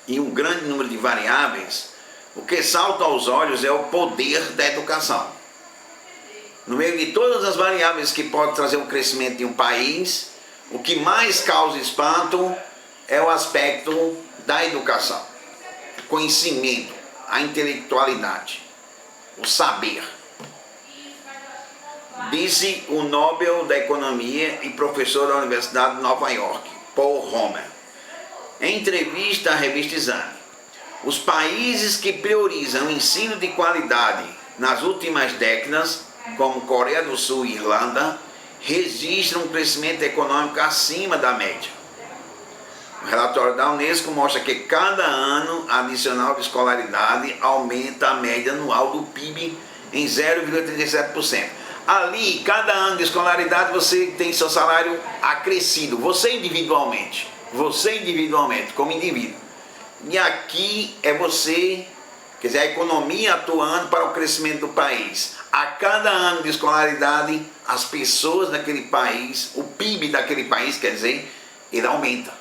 e um grande número de variáveis, o que salta aos olhos é o poder da educação. No meio de todas as variáveis que podem trazer o crescimento de um país, o que mais causa espanto é o aspecto da educação, o conhecimento, a intelectualidade, o saber. Disse o Nobel da Economia e professor da Universidade de Nova York, Paul Romer, em entrevista à revista Exame: os países que priorizam o ensino de qualidade nas últimas décadas, como Coreia do Sul e Irlanda, registram um crescimento econômico acima da média. O relatório da Unesco mostra que cada ano adicional de escolaridade aumenta a média anual do PIB em 0,37%. Ali, cada ano de escolaridade, você tem seu salário acrescido, você individualmente, como indivíduo. E aqui é você, quer dizer, a economia atuando para o crescimento do país. A cada ano de escolaridade, as pessoas daquele país, o PIB daquele país, quer dizer, ele aumenta.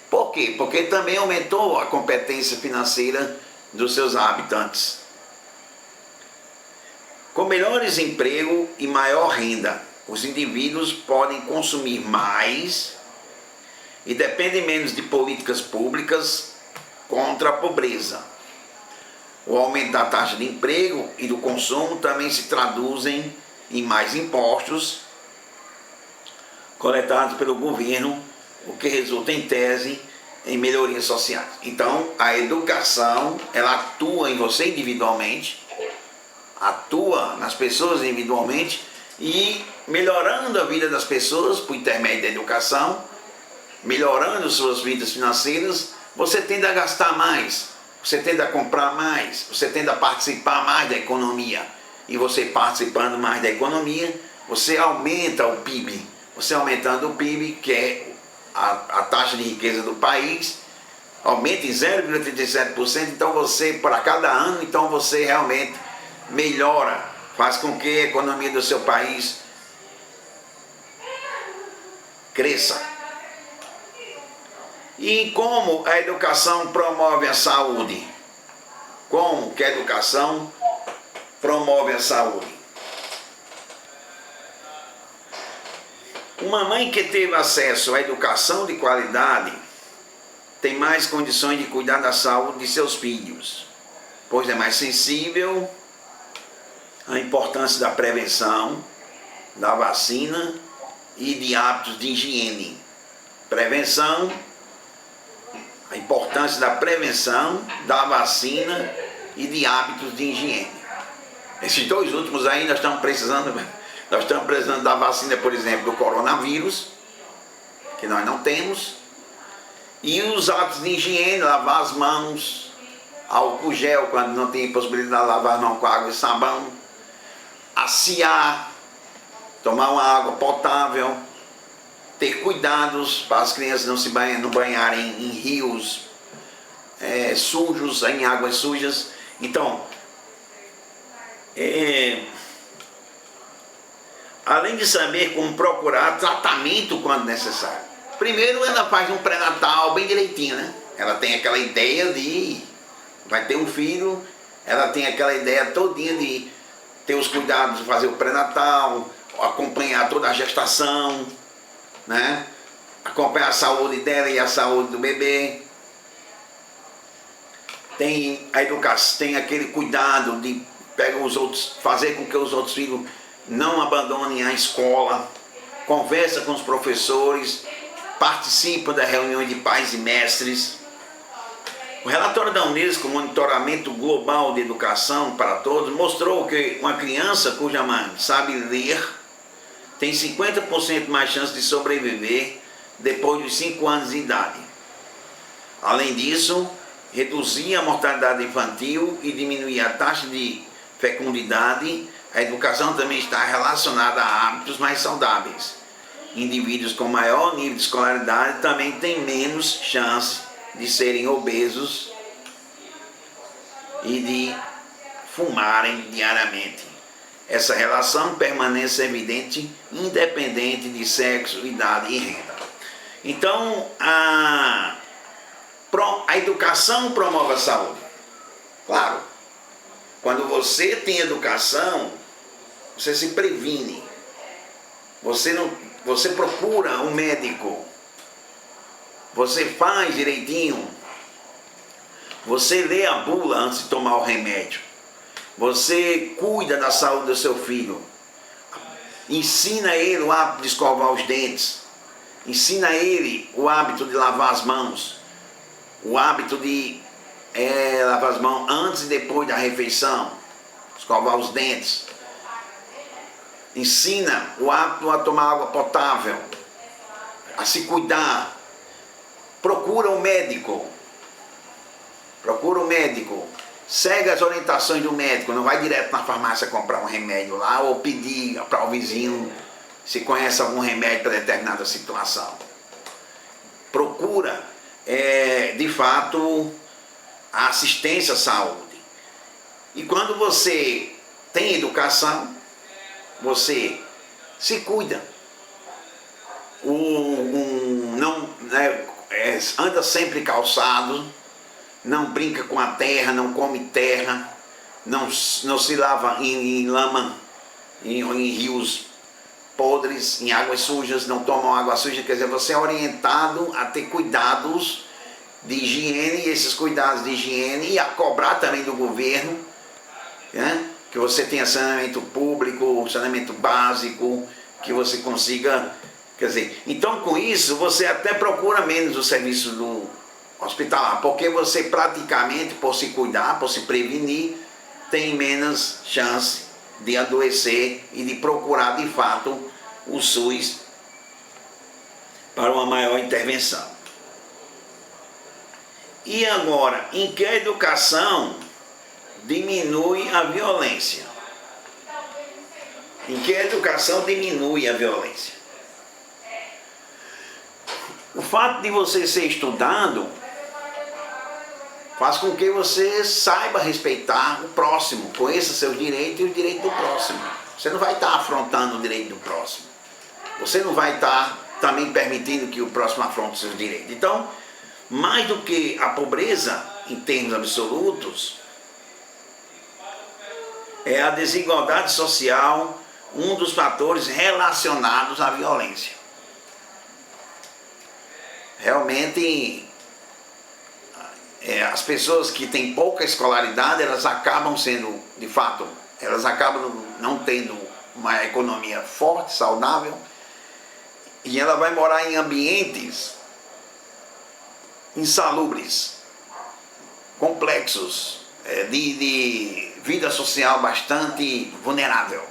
Por quê? Porque também aumentou a competência financeira dos seus habitantes. Com melhores empregos e maior renda, os indivíduos podem consumir mais e dependem menos de políticas públicas contra a pobreza. O aumento da taxa de emprego e do consumo também se traduzem em mais impostos coletados pelo governo, o que resulta em tese em melhorias sociais. Então, a educação, ela atua em você individualmente, atua nas pessoas individualmente e melhorando a vida das pessoas por intermédio da educação, melhorando suas vidas financeiras, você tende a gastar mais, você tende a comprar mais, você tende a participar mais da economia. E você participando mais da economia, você aumenta o PIB. Você aumentando o PIB, que é a taxa de riqueza do país, aumenta em 0,37%, então você, para cada ano, então você realmente melhora, faz com que a economia do seu país cresça. E como a educação promove a saúde? Como que a educação promove a saúde? Uma mãe que teve acesso à educação de qualidade tem mais condições de cuidar da saúde de seus filhos, pois é mais sensível à importância da prevenção, da vacina e de hábitos de higiene. Prevenção, a importância da prevenção, da vacina e de hábitos de higiene. Esses dois últimos aí nós estamos precisando da vacina, por exemplo, do coronavírus, que nós não temos, e os hábitos de higiene, lavar as mãos, álcool gel quando não tem possibilidade de lavar as mãos com água e sabão, assear, tomar uma água potável, ter cuidados para as crianças não se banharem em rios sujos, em águas sujas. Então, além de saber como procurar tratamento quando necessário. Primeiro ela faz um pré-natal bem direitinho, né? Ela tem aquela ideia de vai ter um filho, ela tem aquela ideia todinha de ter os cuidados de fazer o pré-natal, acompanhar toda a gestação, né? Acompanhar a saúde dela e a saúde do bebê. Tem a educação, tem aquele cuidado de pegar os outros, fazer com que os outros filhos não abandonem a escola, conversa com os professores, participa da reunião de pais e mestres. O relatório da Unesco, Monitoramento Global de Educação para Todos, mostrou que uma criança cuja mãe sabe ler tem 50% mais chance de sobreviver depois dos 5 anos de idade. Além disso, reduzir a mortalidade infantil e diminuir a taxa de fecundidade. A educação também está relacionada a hábitos mais saudáveis. Indivíduos com maior nível de escolaridade também têm menos chance de serem obesos e de fumarem diariamente. Essa relação permanece evidente independente de sexo, idade e renda. Então, A educação promove a saúde. Claro, quando você tem educação, você se previne. Você procura um médico. Você faz direitinho. Você lê a bula antes de tomar o remédio. Você cuida da saúde do seu filho. Ensina ele o hábito de escovar os dentes. Ensina ele o hábito de lavar as mãos. O hábito de lavar as mãos antes e depois da refeição. Escovar os dentes. Ensina o hábito a tomar água potável. A se cuidar. Procura um médico. Procura um médico. Segue as orientações do médico. Não vai direto na farmácia comprar um remédio lá ou pedir para o vizinho se conhece algum remédio para determinada situação. Procura, de fato, a assistência à saúde. E quando você tem educação, você se cuida. Anda sempre calçado, não brinca com a terra, não come terra, não se lava em lama, em rios podres, em águas sujas, não toma água suja. Quer dizer, você é orientado a ter cuidados de higiene, e esses cuidados de higiene, e a cobrar também do governo, né? Que você tenha saneamento público, saneamento básico, que você consiga, quer dizer, então com isso você até procura menos o serviço do hospitalar, porque você praticamente, por se cuidar, por se prevenir, tem menos chance de adoecer e de procurar de fato o SUS para uma maior intervenção. E agora, em que a educação diminui a violência? Em que a educação diminui a violência? O fato de você ser estudado faz com que você saiba respeitar o próximo, conheça seus direitos e os direitos do próximo. Você não vai estar afrontando o direito do próximo. Você não vai estar também permitindo que o próximo afronte os seus direitos. Então, mais do que a pobreza, em termos absolutos, é a desigualdade social um dos fatores relacionados à violência. Realmente, as pessoas que têm pouca escolaridade, elas acabam sendo, de fato, elas acabam não tendo uma economia forte, saudável, e ela vai morar em ambientes insalubres, complexos, de vida social bastante vulnerável.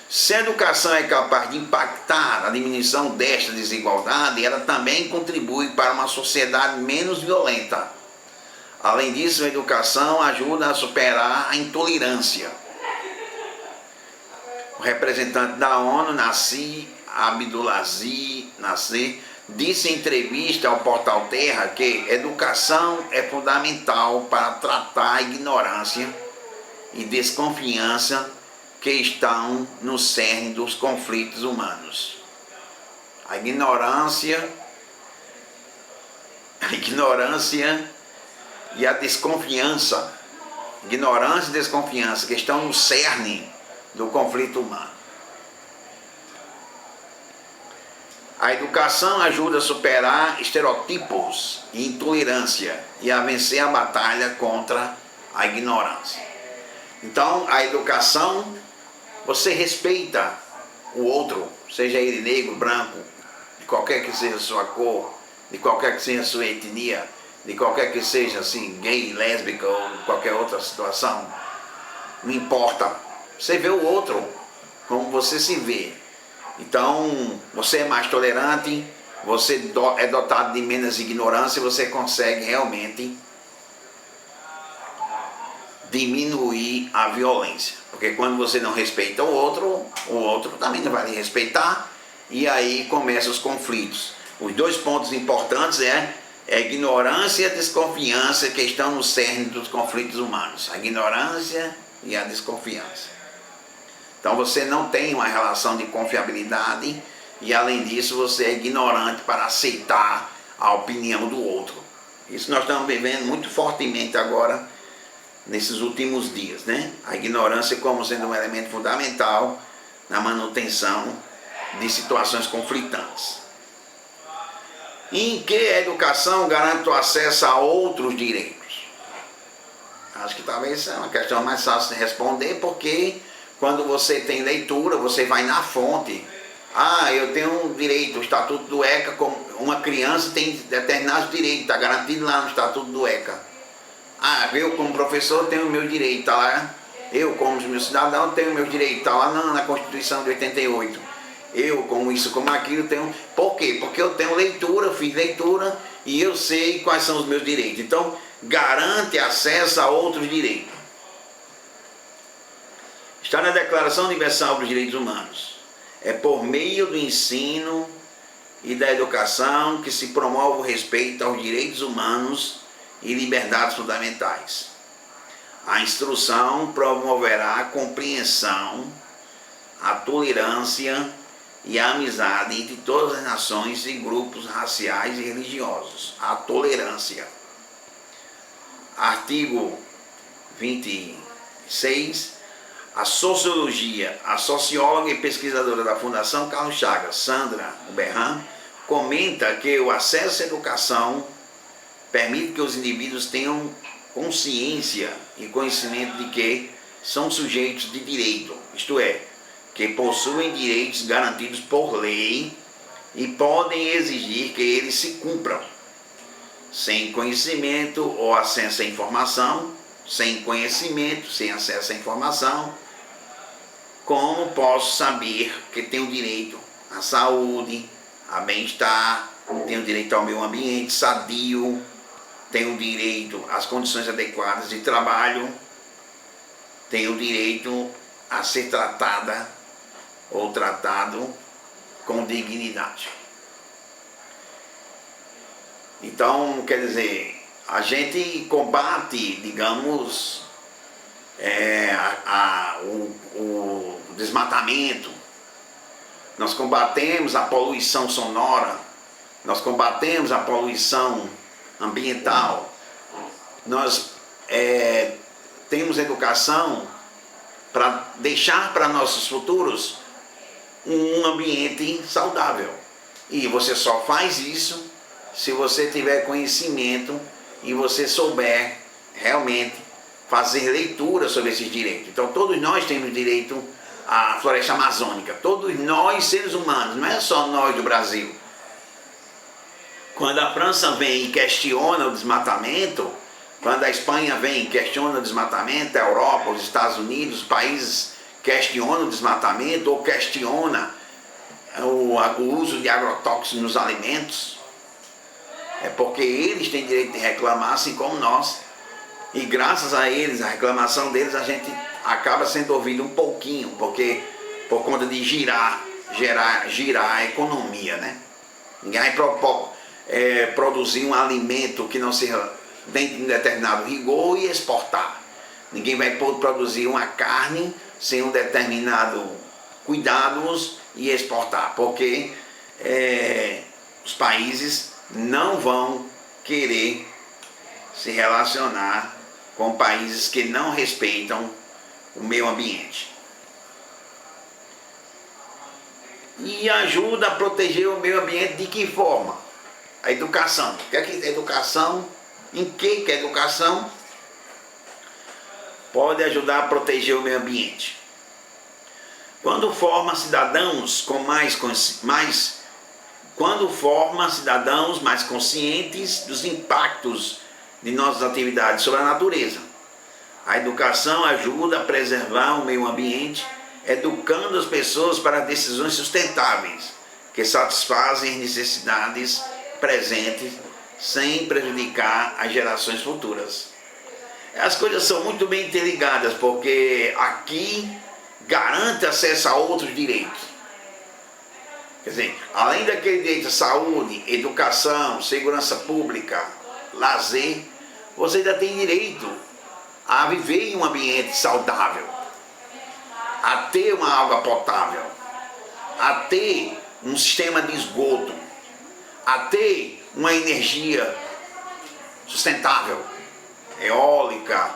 Se a educação é capaz de impactar a diminuição desta desigualdade, ela também contribui para uma sociedade menos violenta. Além disso, a educação ajuda a superar a intolerância. O representante da ONU, Nasser Abdulaziz, disse em entrevista ao Portal Terra que educação é fundamental para tratar a ignorância e desconfiança que estão no cerne dos conflitos humanos. A ignorância e a desconfiança, ignorância e desconfiança que estão no cerne do conflito humano. A educação ajuda a superar estereotipos e intolerância e a vencer a batalha contra a ignorância. Então, a educação, você respeita o outro, seja ele negro, branco, de qualquer que seja a sua cor, de qualquer que seja a sua etnia, de qualquer que seja assim, gay, lésbica ou qualquer outra situação, não importa. Você vê o outro como você se vê. Então, você é mais tolerante, você é dotado de menos ignorância, você consegue realmente diminuir a violência. Porque quando você não respeita o outro também não vai lhe respeitar, e aí começam os conflitos. Os dois pontos importantes é a ignorância e a desconfiança que estão no cerne dos conflitos humanos. A ignorância e a desconfiança. Então você não tem uma relação de confiabilidade e, além disso, você é ignorante para aceitar a opinião do outro. Isso nós estamos vivendo muito fortemente agora, nesses últimos dias, né? A ignorância como sendo um elemento fundamental na manutenção de situações conflitantes. Em que a educação garante o acesso a outros direitos? Acho que talvez é uma questão mais fácil de responder, porque quando você tem leitura, você vai na fonte. Ah, eu tenho um direito, o Estatuto do ECA, como uma criança tem determinados direitos, está garantido lá no Estatuto do ECA. Ah, eu como professor tenho o meu direito, está lá. Eu como meu cidadão tenho o meu direito, está lá na Constituição de 88. Eu como isso, como aquilo tenho. Por quê? Porque eu tenho leitura, fiz leitura e eu sei quais são os meus direitos. Então, garante acesso a outros direitos. Está na Declaração Universal dos Direitos Humanos. É por meio do ensino e da educação que se promove o respeito aos direitos humanos e liberdades fundamentais. A instrução promoverá a compreensão, a tolerância e a amizade entre todas as nações e grupos raciais e religiosos. A tolerância. Artigo 26. A sociologia, a socióloga e pesquisadora da Fundação Carlos Chagas, Sandra Uberran, comenta que o acesso à educação permite que os indivíduos tenham consciência e conhecimento de que são sujeitos de direito, isto é, que possuem direitos garantidos por lei e podem exigir que eles se cumpram. Sem conhecimento ou acesso à informação, sem conhecimento, sem acesso à informação, como posso saber que tenho direito à saúde, a bem-estar, tenho direito ao meio ambiente sadio, tenho direito às condições adequadas de trabalho, tenho direito a ser tratada ou tratado com dignidade. Então, quer dizer, a gente combate, digamos, o desmatamento, nós combatemos a poluição sonora, nós combatemos a poluição ambiental, nós temos educação para deixar para nossos futuros um ambiente saudável. E você só faz isso se você tiver conhecimento e você souber realmente fazer leitura sobre esses direitos. Então todos nós temos direito à floresta amazônica, todos nós seres humanos, não é só nós do Brasil. Quando a França vem e questiona o desmatamento, quando a Espanha vem e questiona o desmatamento, a Europa, os Estados Unidos, os países questionam o desmatamento ou questiona o uso de agrotóxicos nos alimentos, é porque eles têm direito de reclamar, assim como nós. E graças a eles, a reclamação deles, a gente acaba sendo ouvido um pouquinho, porque por conta de girar a economia, né? Ninguém vai produzir um alimento que não seja dentro de um determinado rigor e exportar. Ninguém vai produzir uma carne sem um determinado cuidados e exportar, porque os países não vão querer se relacionar com países que não respeitam o meio ambiente. E ajuda a proteger o meio ambiente de que forma? A educação. O que é que a educação? Em que a educação pode ajudar a proteger o meio ambiente? Quando forma cidadãos mais conscientes dos impactos de nossas atividades sobre a natureza. A educação ajuda a preservar o meio ambiente, educando as pessoas para decisões sustentáveis, que satisfazem as necessidades presentes, sem prejudicar as gerações futuras. As coisas são muito bem interligadas, porque aqui garante acesso a outros direitos. Quer dizer, além daquele direito à saúde, educação, segurança pública, lazer, você ainda tem direito a viver em um ambiente saudável, a ter uma água potável, a ter um sistema de esgoto, a ter uma energia sustentável, eólica,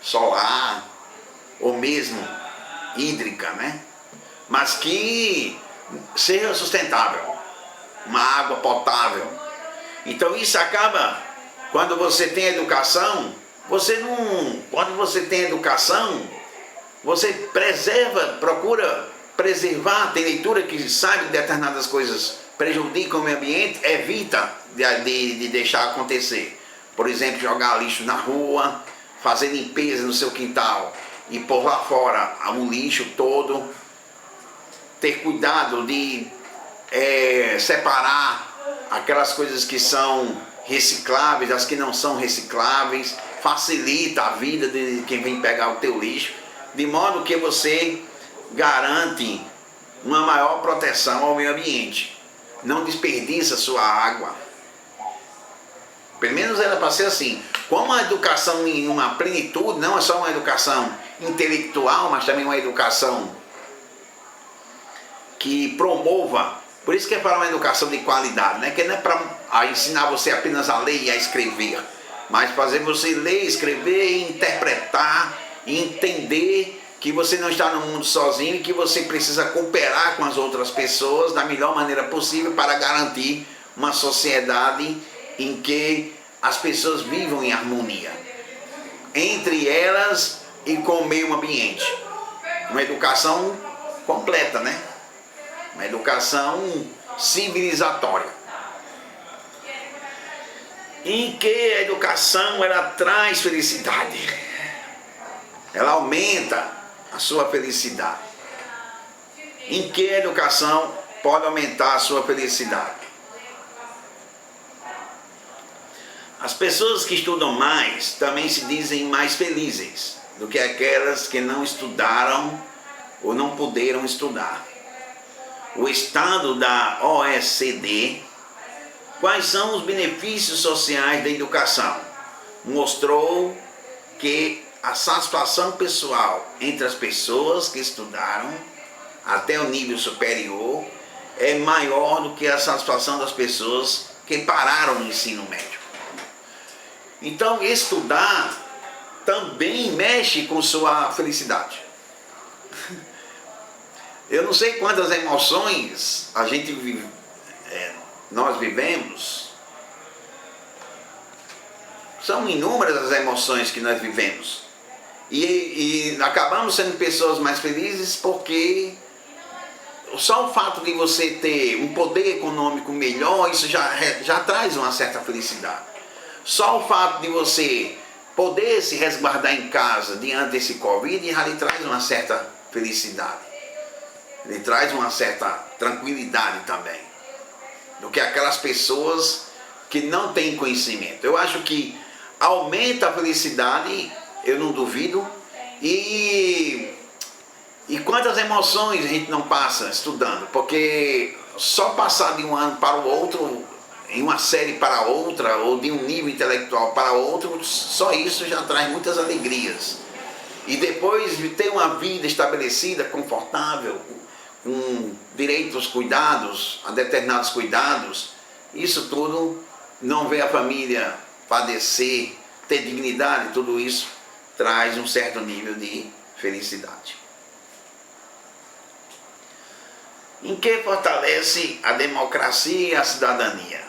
solar, ou mesmo hídrica, né? Mas que seja sustentável, uma água potável. Então isso acaba, quando você tem educação, quando você tem educação, você procura preservar, tem leitura que sabe que determinadas coisas prejudicam o meio ambiente, evita de deixar acontecer. Por exemplo, jogar lixo na rua, fazer limpeza no seu quintal e pôr lá fora o lixo todo, ter cuidado de separar aquelas coisas que são recicláveis, as que não são recicláveis, facilita a vida de quem vem pegar o teu lixo, de modo que você garante uma maior proteção ao meio ambiente, não desperdiça sua água. Pelo menos era para ser assim. Como a educação em uma plenitude, não é só uma educação intelectual, mas também uma educação que promova. Por isso que é para uma educação de qualidade, né? Que não é para ensinar você apenas a ler e a escrever, mas fazer você ler, escrever, interpretar e entender que você não está no mundo sozinho e que você precisa cooperar com as outras pessoas da melhor maneira possível para garantir uma sociedade em que as pessoas vivam em harmonia entre elas e com o meio ambiente. Uma educação completa, né? Uma educação civilizatória, em que a educação ela traz felicidade, ela aumenta a sua felicidade, em que a educação pode aumentar a sua felicidade. As pessoas que estudam mais também se dizem mais felizes do que aquelas que não estudaram ou não puderam estudar. O estado da OECD, quais são os benefícios sociais da educação, mostrou que a satisfação pessoal entre as pessoas que estudaram até o nível superior é maior do que a satisfação das pessoas que pararam no ensino médio. Então, estudar também mexe com sua felicidade. Eu não sei quantas emoções nós vivemos. São inúmeras as emoções que nós vivemos. E acabamos sendo pessoas mais felizes porque só o fato de você ter um poder econômico melhor, isso já traz uma certa felicidade. Só o fato de você poder se resguardar em casa diante desse Covid já lhe traz uma certa felicidade. Ele traz uma certa tranquilidade também, do que aquelas pessoas que não têm conhecimento. Eu acho que aumenta a felicidade, eu não duvido, e quantas emoções a gente não passa estudando, porque só passar de um ano para o outro, em uma série para outra, ou de um nível intelectual para outro, só isso já traz muitas alegrias. E depois de ter uma vida estabelecida, confortável, com direitos, cuidados, a determinados cuidados, isso tudo, não ver a família padecer, ter dignidade, tudo isso traz um certo nível de felicidade. Em que fortalece a democracia e a cidadania?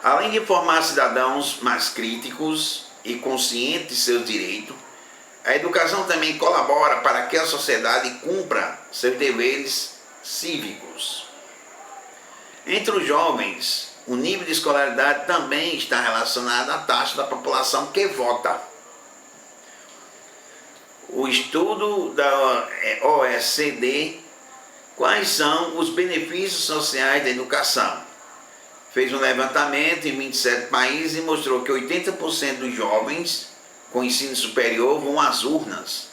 Além de formar cidadãos mais críticos e conscientes de seus direitos, a educação também colabora para que a sociedade cumpra seus deveres cívicos. Entre os jovens, o nível de escolaridade também está relacionado à taxa da população que vota. O estudo da OECD, quais são os benefícios sociais da educação? Fez um levantamento em 27 países e mostrou que 80% dos jovens com ensino superior vão às urnas,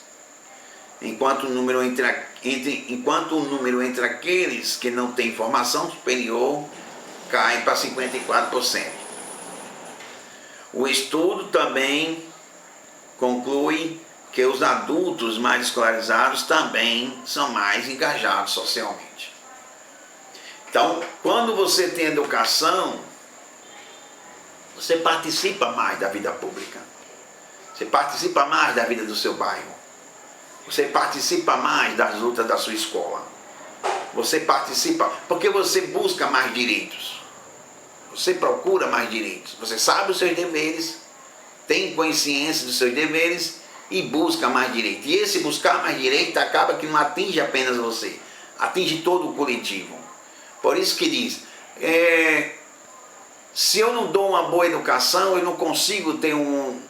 enquanto o número entre aqueles que não têm formação superior cai para 54%. O estudo também conclui que os adultos mais escolarizados também são mais engajados socialmente. Então, quando você tem educação, você participa mais da vida pública. Você participa mais da vida do seu bairro. Você participa mais das lutas da sua escola. Você participa porque você busca mais direitos. Você procura mais direitos. Você sabe os seus deveres, tem consciência dos seus deveres e busca mais direitos. E esse buscar mais direito acaba que não atinge apenas você, atinge todo o coletivo. Por isso que diz, se eu não dou uma boa educação, eu não consigo ter um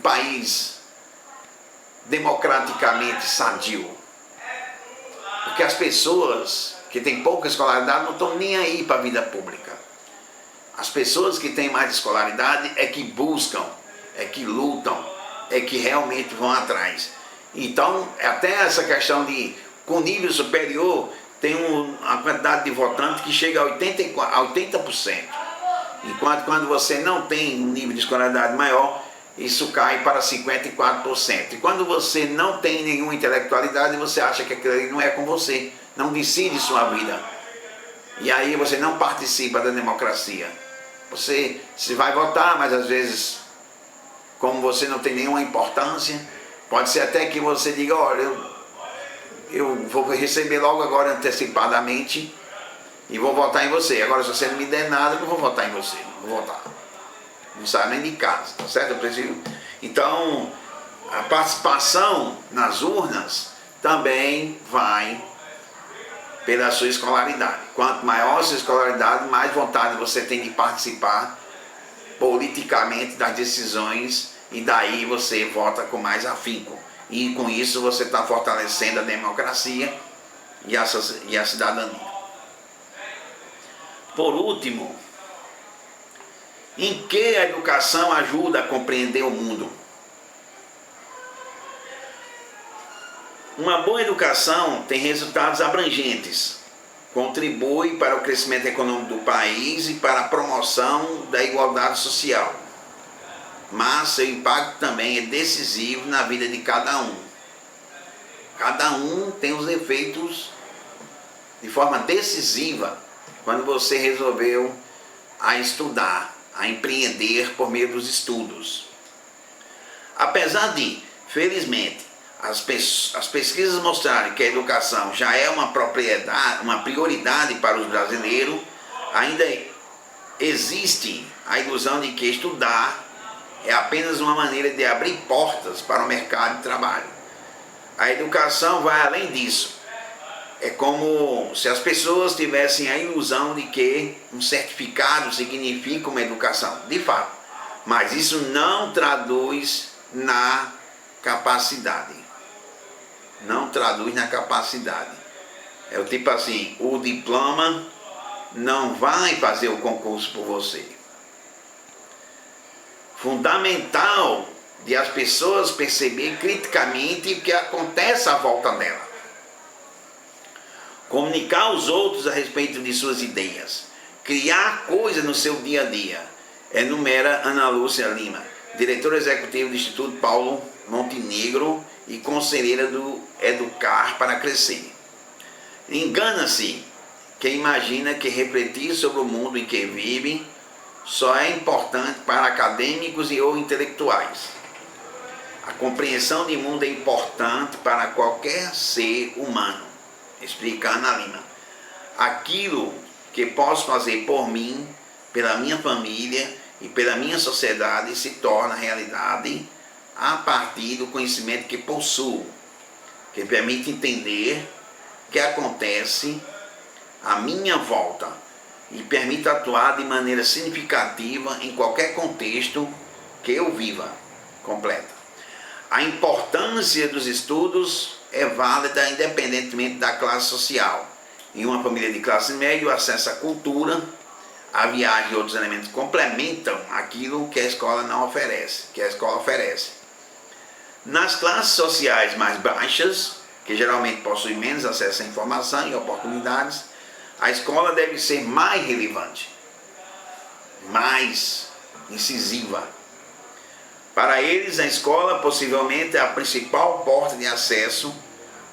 país democraticamente sadio. Porque as pessoas que têm pouca escolaridade não estão nem aí para a vida pública. As pessoas que têm mais escolaridade é que buscam, é que lutam, é que realmente vão atrás. Então, até essa questão de, com nível superior, tem uma quantidade de votantes que chega a 80%. Enquanto quando você não tem um nível de escolaridade maior, isso cai para 54%. E quando você não tem nenhuma intelectualidade, você acha que aquilo ali não é com você, não decide sua vida. E aí você não participa da democracia. Você se vai votar, mas às vezes, como você não tem nenhuma importância, pode ser até que você diga, olha, eu vou receber logo agora antecipadamente e vou votar em você. Agora, se você não me der nada, eu não vou votar em você, não vou votar. Não sai nem de casa, tá certo? Eu preciso. Então, a participação nas urnas também vai pela sua escolaridade. Quanto maior a sua escolaridade, mais vontade você tem de participar politicamente das decisões e daí você vota com mais afinco. E com isso você está fortalecendo a democracia e a cidadania. Por último, em que a educação ajuda a compreender o mundo? Uma boa educação tem resultados abrangentes, contribui para o crescimento econômico do país e para a promoção da igualdade social, mas seu impacto também é decisivo na vida de cada um. Cada um tem os efeitos de forma decisiva quando você resolveu a estudar, a empreender por meio dos estudos. Apesar de, felizmente, as pesquisas mostrarem que a educação já é uma prioridade para os brasileiros, ainda existe a ilusão de que estudar é apenas uma maneira de abrir portas para o mercado de trabalho. A educação vai além disso. É como se as pessoas tivessem a ilusão de que um certificado significa uma educação. De fato, mas isso não traduz na capacidade. Não traduz na capacidade. É o tipo assim, o diploma não vai fazer o concurso por você. Fundamental de as pessoas perceber criticamente o que acontece à volta dela. Comunicar aos outros a respeito de suas ideias. Criar coisas no seu dia a dia. Enumera Ana Lúcia Lima, diretora executiva do Instituto Paulo Montenegro e conselheira do Educar para Crescer. Engana-se quem imagina que refletir sobre o mundo em que vive só é importante para acadêmicos e ou intelectuais. A compreensão de mundo é importante para qualquer ser humano, explica Ana Lima. Aquilo que posso fazer por mim, pela minha família e pela minha sociedade se torna realidade a partir do conhecimento que possuo, que permite entender o que acontece à minha volta e permite atuar de maneira significativa em qualquer contexto que eu viva. Completa. A importância dos estudos é válida independentemente da classe social. Em uma família de classe média, o acesso à cultura, a viagem e outros elementos complementam aquilo que a escola não oferece, que a escola oferece. Nas classes sociais mais baixas, que geralmente possuem menos acesso à informação e oportunidades, a escola deve ser mais relevante, mais incisiva. Para eles, a escola possivelmente é a principal porta de acesso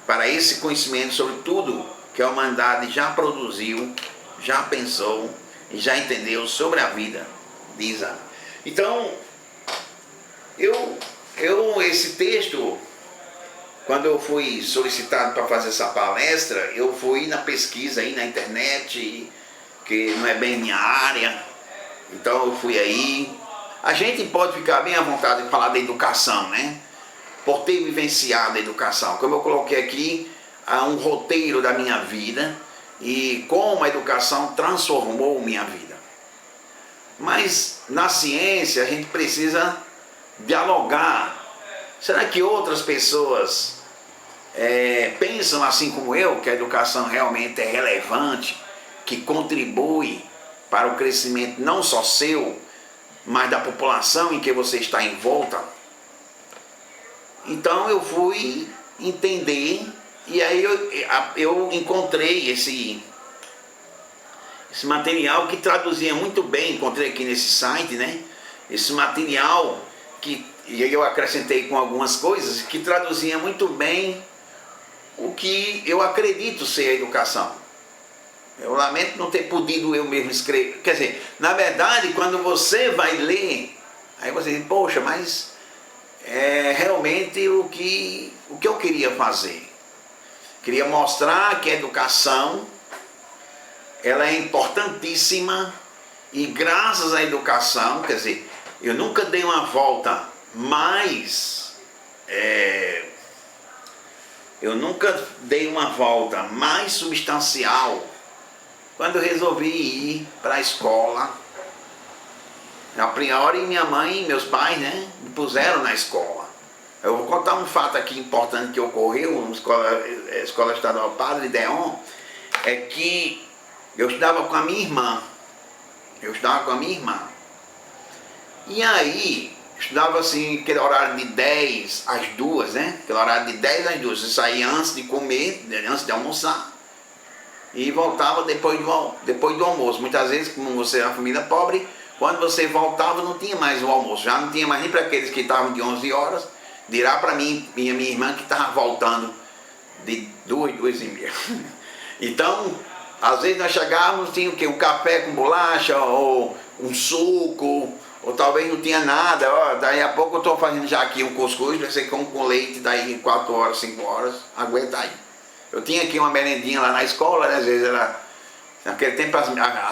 para esse conhecimento sobre tudo que a humanidade já produziu, já pensou e já entendeu sobre a vida de Isaac. Então, esse texto, quando eu fui solicitado para fazer essa palestra, eu fui na pesquisa aí na internet, que não é bem minha área, então eu fui aí. A gente pode ficar bem à vontade de falar da educação, né? Por ter vivenciado a educação. Como eu coloquei aqui, há um roteiro da minha vida e como a educação transformou minha vida. Mas na ciência a gente precisa dialogar. Será que outras pessoas pensam assim como eu, que a educação realmente é relevante, que contribui para o crescimento não só seu, mas da população em que você está envolta? Então eu fui entender e aí eu encontrei esse material que traduzia muito bem, encontrei aqui nesse site, né? Esse material e aí eu acrescentei com algumas coisas que traduzia muito bem o que eu acredito ser a educação. Eu lamento não ter podido eu mesmo escrever. Quer dizer, na verdade, quando você vai ler, aí você diz, poxa, mas é realmente o que eu queria fazer. Queria mostrar que a educação, ela é importantíssima e graças à educação, quer dizer, eu nunca dei uma volta mais substancial quando eu resolvi ir para a escola. A priori minha mãe e meus pais, né, me puseram na escola. Eu vou contar um fato aqui importante que ocorreu na escola estadual Padre Deon, é que eu estudava com a minha irmã. E aí, estudava assim, aquele horário de 10 às 2, né? Aquele horário de 10 às 2. Você saía antes de comer, antes de almoçar. E voltava depois do almoço. Muitas vezes, como você é uma família pobre, quando você voltava não tinha mais o almoço. Já não tinha mais nem para aqueles que estavam de 11 horas. Dirá para mim, minha irmã que estava voltando de 2h30. Então, às vezes nós chegávamos, tinha o quê? Um café com bolacha, ou um suco, ou talvez não tinha nada. Ó, daí a pouco eu estou fazendo já aqui um cuscuz, vai ser com leite, daí 4 horas, 5 horas, aguenta aí. Eu tinha aqui uma merendinha lá na escola, né? Às vezes naquele tempo as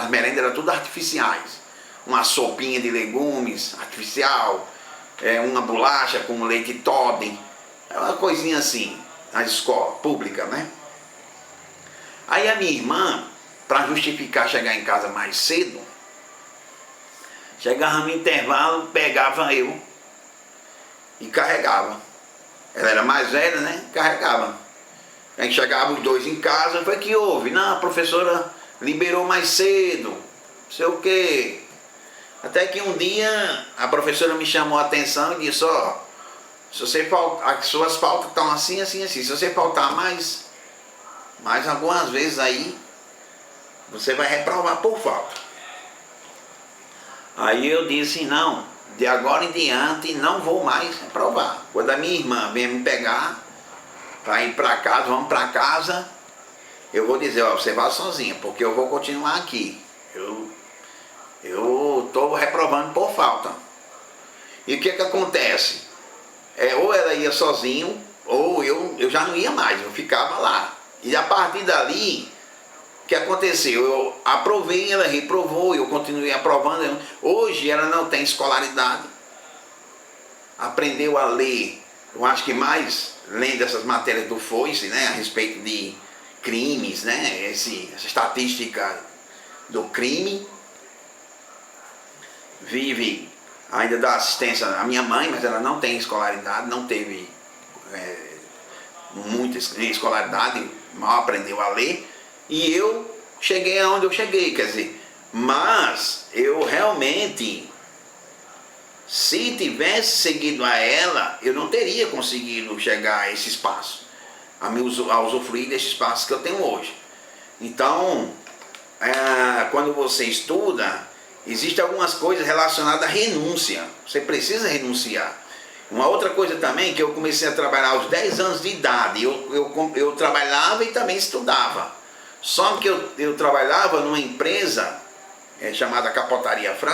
merendas eram tudo artificiais. Uma sopinha de legumes artificial, uma bolacha com leite Toddy, uma coisinha assim, na escola pública, né? Aí a minha irmã, para justificar chegar em casa mais cedo, chegava no intervalo, pegava eu e carregava. Ela era mais velha, né? Carregava. Aí chegava os dois em casa, foi que houve? Não, a professora liberou mais cedo, não sei o quê. Até que um dia a professora me chamou a atenção e disse, ó, se você faltar, as suas faltas estão assim, assim, assim. Se você faltar mais algumas vezes aí, você vai reprovar por falta. Aí eu disse, não, de agora em diante não vou mais reprovar. Quando a minha irmã vem me pegar para ir para casa, vamos para casa, eu vou dizer, ó, você vai sozinha, porque eu vou continuar aqui. Eu estou reprovando por falta. E o que acontece? Ou ela ia sozinho, ou eu já não ia mais, eu ficava lá. E a partir dali, o que aconteceu? Eu aprovei, ela reprovou, eu continuei aprovando. Hoje ela não tem escolaridade. Aprendeu a ler, eu acho que mais, lendo essas matérias do Foice, né, a respeito de crimes, né, essa estatística do crime. Vive ainda da assistência à minha mãe, mas ela não tem escolaridade, não teve muita escolaridade, mal aprendeu a ler, e eu cheguei aonde eu cheguei, quer dizer, mas eu realmente, se tivesse seguido a ela, eu não teria conseguido chegar a esse espaço, a usufruir desse espaço que eu tenho hoje. Então, quando você estuda, existem algumas coisas relacionadas à renúncia. Você precisa renunciar. Uma outra coisa também, que eu comecei a trabalhar aos 10 anos de idade. Eu trabalhava e também estudava. Só que eu trabalhava numa empresa chamada Capotaria França,